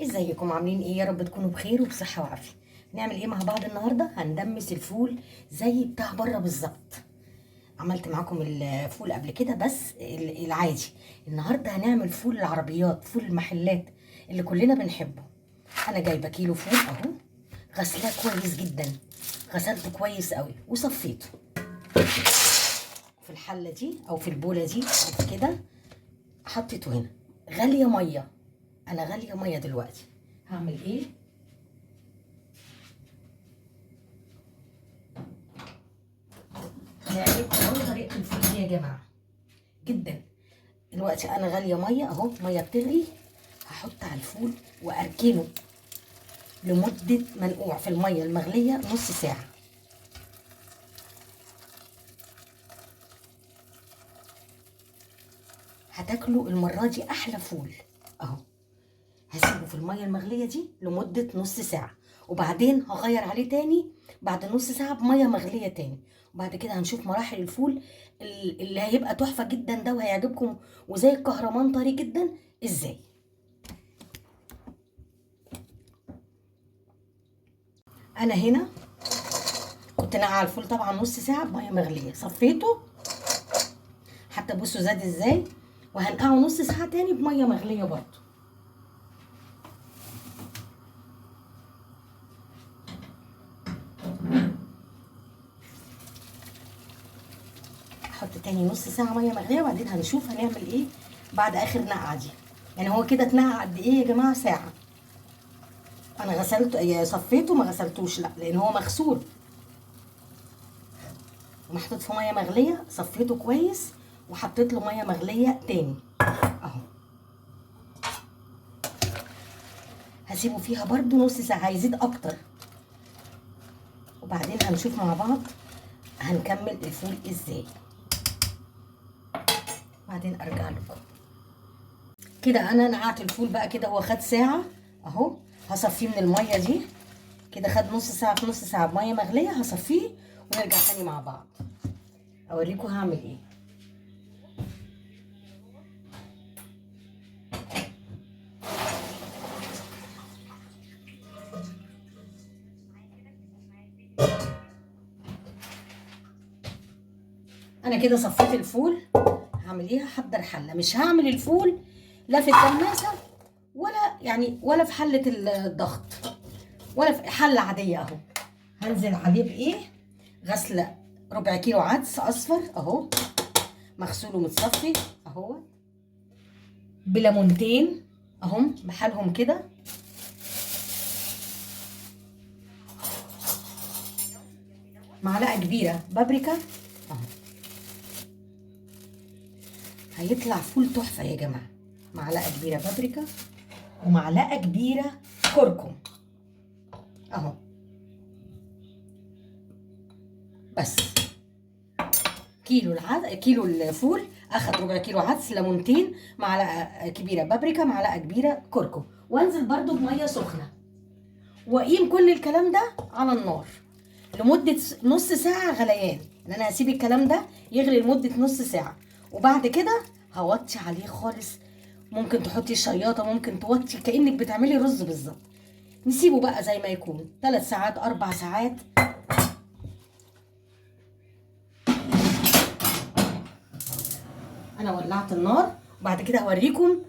ازيكم عاملين ايه؟ يا رب تكونوا بخير وبصحه وعافيه. نعمل ايه مع بعض النهارده؟ هندمس الفول زي بتاع بره بالظبط. عملت معاكم الفول قبل كده بس العادي. النهارده هنعمل فول العربيات، فول المحلات اللي كلنا بنحبه. انا جايبه كيلو فول اهو، غسلاه كويس جدا، غسلته كويس قوي وصفيته في الحله دي او في البوله دي كده. حطيته هنا غاليه ميه، انا غاليه ميه دلوقتي. هعمل ايه؟ هنعجبكم قوي طريقه الفول دي يا جماعه جدا. دلوقتي انا غاليه ميه اهو، ميه بتغلي، هحط على الفول واركنه لمده منقوع في الميه المغليه نص ساعه. هتاكلوا المره دي احلى فول اهو. هسيبه في الميه المغليه دي لمده نص ساعه، وبعدين هغير عليه تاني بعد نص ساعه بميه مغليه تاني. وبعد كده هنشوف مراحل الفول اللي هيبقى تحفه جدا ده وهيعجبكم، وزي الكهرمان طري جدا. ازاي؟ انا هنا كنت ناقعه الفول طبعا نص ساعه بميه مغليه، صفيته حتى بصوا زاد ازاي، وهنقعه نص ساعه تاني بميه مغليه برضو. احط تاني نص ساعه ميه مغليه، وبعدين هنشوف هنعمل ايه بعد اخر نقعه دي. يعني هو كده اتنقع قد ايه يا جماعه؟ ساعه. انا غسلته صفيته، ما غسلتوش لا، لان هو مغسول ومحطوط في ميه مغليه. صفيته كويس وحطيت له ميه مغليه تاني اهو. هسيبه فيها برضو نص ساعه، هيزيد اكتر، وبعدين هنشوف مع بعض هنكمل الفول ازاي. بعدين ارجع لكم. كده انا نقعت الفول بقى كده، هو خد ساعه اهو. هصفيه من الميه دي كده، خد نص ساعه في نص ساعه بميه مغليه. هصفيه ونرجع تاني مع بعض اوريكم هعمل ايه. انا كده صفيت الفول. هعمل ايه؟ هحضر حله. مش هعمل الفول لا في الدماسه ولا يعني ولا في حله الضغط، ولا في حله عاديه اهو. هنزل عليه بايه؟ غسله ربع كيلو عدس اصفر اهو، مغسول ومتصفي اهو، بليمونتين اهم بحالهم كده، معلقه كبيره بابريكا اهو. هيطلع فول تحفه يا جماعه. معلقه كبيره بابريكا ومعلقه كبيره كركم اهو. بس كيلو الفول اخد ربع كيلو عدس، ليمونتين، معلقه كبيره بابريكا، معلقه كبيره كركم. وانزل برده بميه سخنه، واقيم كل الكلام ده على النار لمده نص ساعه غليان. ان انا هسيب الكلام ده يغلي لمده نص ساعه، وبعد كده هوطي عليه خالص. ممكن تحطي الشياطه، ممكن توطي كانك بتعملي رز بالظبط. نسيبه بقى زي ما يكون 3 ساعات 4 ساعات. انا ولعت النار، وبعد كده هوريكم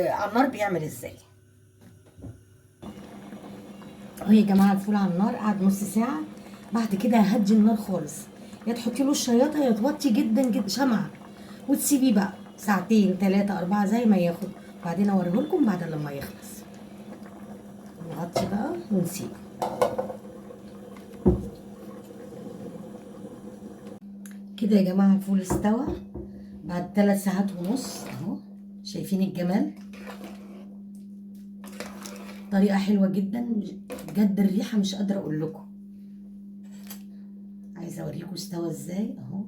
على النار بيعمل ازاي. اهو يا جماعه الفول على النار قعد نص ساعه. بعد كده هدي النار خالص، يا تحطي له الشياطه يا توطي جدا جدا شمعه، وتسيبيه بقى ساعتين 3 4 زي ما ياخد. بعدين اوريه لكم بعد لما يخلص. نغطي بقى ونسيبه كده. يا جماعه الفول استوى بعد 3 ساعات ونص اهو. شايفين الجمال؟ طريقه حلوه جدا بجد، الريحه مش قادره اقول لكم. عايزه اوريكم استوى ازاي اهو.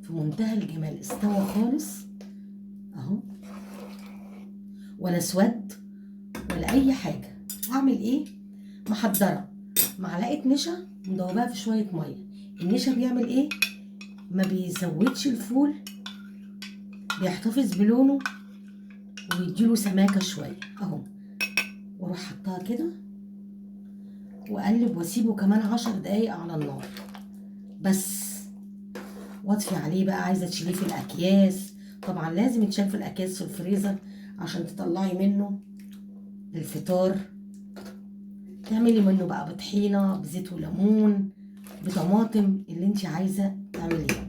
في منتهى الجمال، استوى خالص اهو، ولا اسود ولا اي حاجه. هعمل ايه؟ محضره معلقه نشا مدوباها في شويه ميه. النشا بيعمل ايه؟ ما بيزودش الفول، بيحتفظ بلونه ويديله سماكه شويه اهو. واروح حطها كده واقلب واسيبه كمان 10 دقايق على النار بس، واطفي عليه بقى. عايزه تشيليه في الاكياس، طبعا لازم يتشال في الاكياس في الفريزر عشان تطلعي منه الفطار. تعملي منه بقى بطحينه، بزيت وليمون، بطماطم، اللي انت عايزه تعمليه.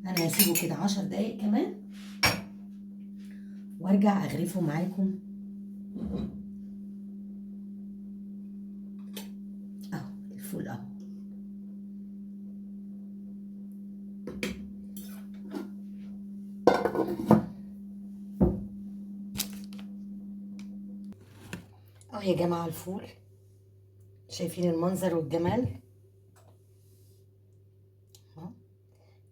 انا هسيبه كده 10 دقايق كمان وارجع اغرفه معاكم اهو. الفول اهو. اهو يا جماعه الفول، شايفين المنظر والجمال اهو،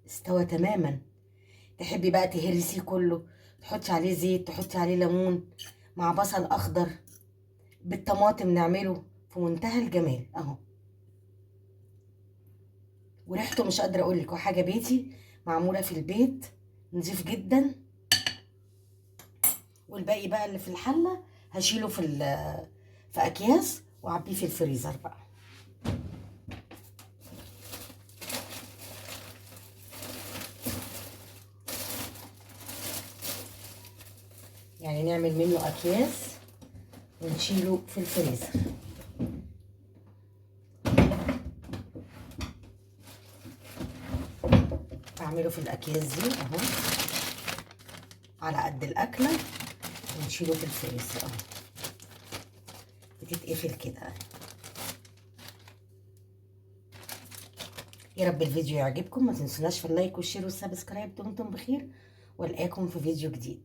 استوى تماما. تحبي بقى تهرسيه كله، تحطي عليه زيت، تحطي عليه ليمون مع بصل اخضر بالطماطم، نعمله في منتهى الجمال اهو. وريحته مش قادره اقول لك، وحاجه بيتي معموله في البيت، نضيف جدا. والباقي بقى اللي في الحله هشيله في اكياس واعبيه في الفريزر بقى. يعني نعمل منه اكياس ونشيله في الفريزر. بعمله في الاكياس دي اهو على قد الاكله، ونشيله في الفريزر اهو، بتتقفل كده. يا رب الفيديو يعجبكم، ما تنسوناش في اللايك والشير والسبسكرايب. دمتم بخير، والقاكم في فيديو جديد.